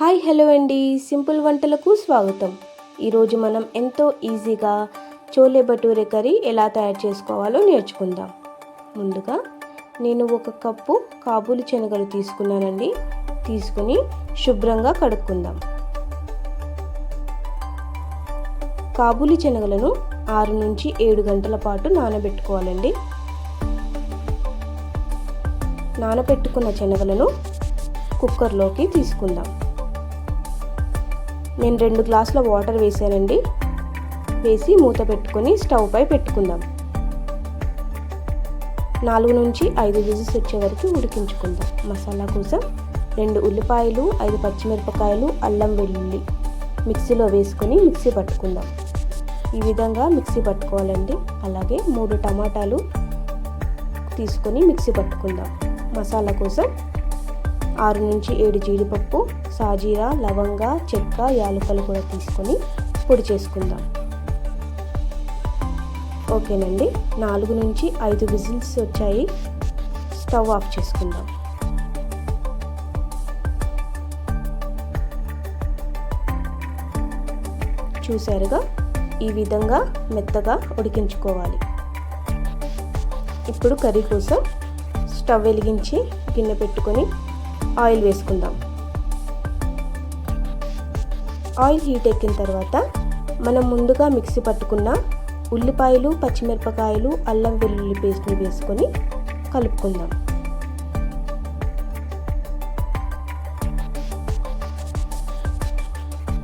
Hi hello అండి, simple వంటలకు స్వాగతం. ఈరోజు మనం ఎంతో ఈజీగా చోలే భటూరే కర్రీ ఎలా తయారు చేసుకోవాలో నేర్చుకుందాం. ముందుగా నేను 1 కప్పు కాబూలి శనగలు తీసుకున్నానండి. తీసుకుని శుభ్రంగా కడుక్కుందాం. కాబూలి శనగలను 6 నుంచి 7 గంటల పాటు నానబెట్టుకోవాలండి. నానబెట్టుకున్న శనగలను కుక్కర్లోకి తీసుకుందాం. నేను 2 గ్లాసుల వాటర్ వేసానండి. వేసి మూత పెట్టుకొని స్టవ్ పై పెట్టుకుందాం. 4 నుంచి 5 విజిల్స్ వచ్చే వరకు ఉడికించుకుందాం. మసాలా కోసం 2 ఉల్లిపాయలు, 5 పచ్చిమిరపకాయలు, అల్లం వెల్లుల్లి మిక్సీలో వేసుకొని మిక్సీ పట్టుకుందాం. ఈ విధంగా మిక్సీ పట్టుకోవాలండి. అలాగే 3 టమాటాలు తీసుకొని మిక్సీ పట్టుకుందాం. మసాలా కోసం 6 నుంచి 7 జీడిపప్పు, సాజీరా, లవంగ, చెక్క, యాలకులు కూడా తీసుకొని పొడి చేసుకుందాం. ఓకేనండి, 4 నుంచి 5 విజిల్స్ వచ్చాయి. స్టవ్ ఆఫ్ చేసుకుందాం. చూసారుగా, ఈ విధంగా మెత్తగా ఉడికించుకోవాలి. ఇప్పుడు కర్రీ కోసం స్టవ్ వెలిగించి గిన్నె పెట్టుకొని ఆయిల్ వేసుకుందాం. ఆయిల్ హీట్ ఎక్కిన తర్వాత మనం ముందుగా మిక్సీ పట్టుకున్న ఉల్లిపాయలు, పచ్చిమిరపకాయలు, అల్లం వెల్లుల్లి పేస్ట్ని వేసుకొని కలుపుకుందాం.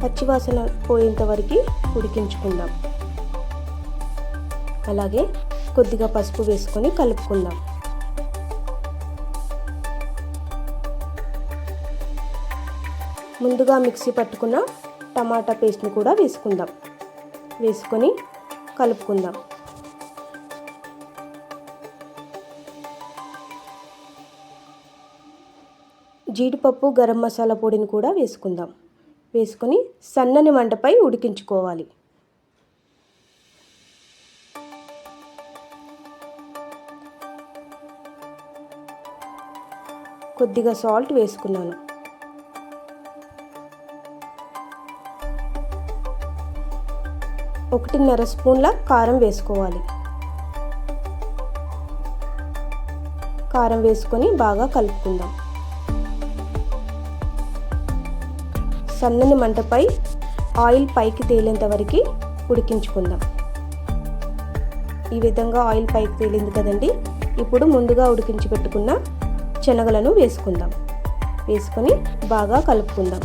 పచ్చివాసన పోయేంత వరకు ఉడికించుకుందాం. అలాగే కొద్దిగా పసుపు వేసుకొని కలుపుకుందాం. ముందుగా మిక్సీ పట్టుకున్న టమాటా పేస్ట్ని కూడా వేసుకుందాం. వేసుకొని కలుపుకుందాం. జీడిపప్పు, గరం మసాలా పొడిని కూడా వేసుకుందాం. వేసుకొని సన్నని మంటపై ఉడికించుకోవాలి. కొద్దిగా సాల్ట్ వేసుకున్నాను. ఒకటిన్నర స్పూన్ల కారం వేసుకోవాలి. కారం వేసుకొని బాగా కలుపుకుందాం. సన్నని మంటపై ఆయిల్ పైకి తేలేంత వరకు ఉడికించుకుందాం. ఈ విధంగా ఆయిల్ పైకి తేలింది కదండి. ఇప్పుడు ముందుగా ఉడికించి పెట్టుకున్న శనగలను వేసుకుందాం. వేసుకొని బాగా కలుపుకుందాం.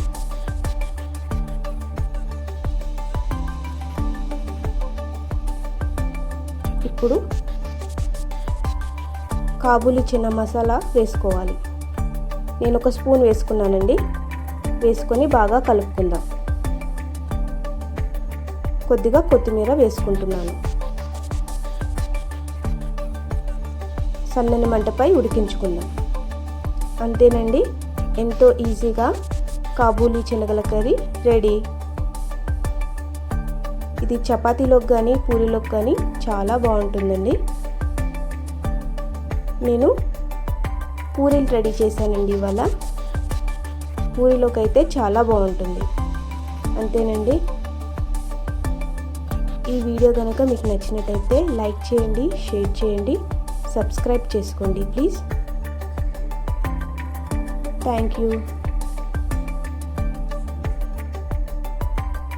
ఇప్పుడు కాబూలి చిన్న మసాలా వేసుకోవాలి. నేను 1 స్పూన్ వేసుకున్నానండి. వేసుకొని బాగా కలుపుకుందాం. కొద్దిగా కొత్తిమీర వేసుకుంటున్నాను. సన్నని మంటపై ఉడికించుకుందాం. అంతేనండి, ఎంతో ఈజీగా కాబూలి శనగల కర్రీ రెడీ. ఇది చపాతీలోకి కానీ పూరీలోకి కానీ చాలా బాగుంటుందండి. నేను పూరీలు రెడీ చేశానండి ఇవాళ. పూరీలోకి అయితే చాలా బాగుంటుంది. అంతేనండి, ఈ వీడియో కనుక మీకు నచ్చినట్టయితే లైక్ చేయండి, షేర్ చేయండి, సబ్స్క్రైబ్ చేసుకోండి ప్లీజ్. Thank you.